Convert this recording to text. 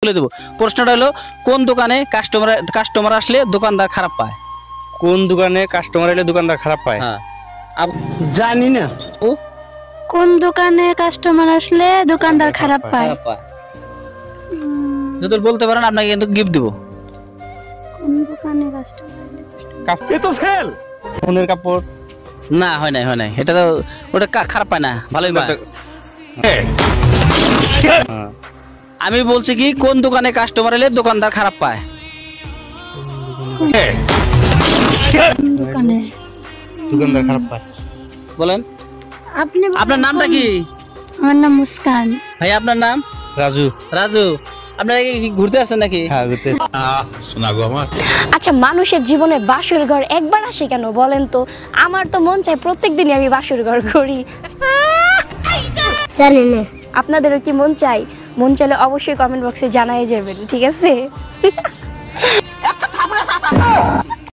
বলে দেবো। প্রশ্নটা হলো কোন দোকানে কাস্টমার আসলে দোকানদার খারাপ পায়? কোন দোকানে কাস্টমার এলে দোকানদার খারাপ পায়? হ্যাঁ জানি না। ও কোন দোকানে কাস্টমার আসলে দোকানদার খারাপ পায়? খারাপ পায়। যদি বলতে পারেন আপনাকে কিন্তু গিফট দিব। কোন দোকানে কাস্টমার এ তো ফেল। ফোনের কাপড়। না হয় নাই এটা তো ওটা খারাপ পায় না, ভালোই পায়। হ্যাঁ। আমি বলছি কি কোন দোকানে কাস্টমার এলে দোকানদার খারাপ পায়? দোকানে দোকানদার খারাপ পায়। বলেন আপনি আপনার নামটা কি? আমার নাম মুস্কান। ভাই আপনার নাম? রাজু। রাজু। আপনারা কি ঘুরতে আসছেন নাকি? হ্যাঁ ঘুরতে। শোনা গো আমার। আচ্ছা, মানুষের জীবনে বাসর ঘর একবার আসে কেন বলেন তো? আমার তো মন চায় প্রত্যেকদিনই আমি বাসর ঘর করি। জানি না। আপনাদেরও কি মন চাই? মন চাইলে অবশ্যই কমেন্ট বক্সে জানাই যাবেন, ঠিক আছে?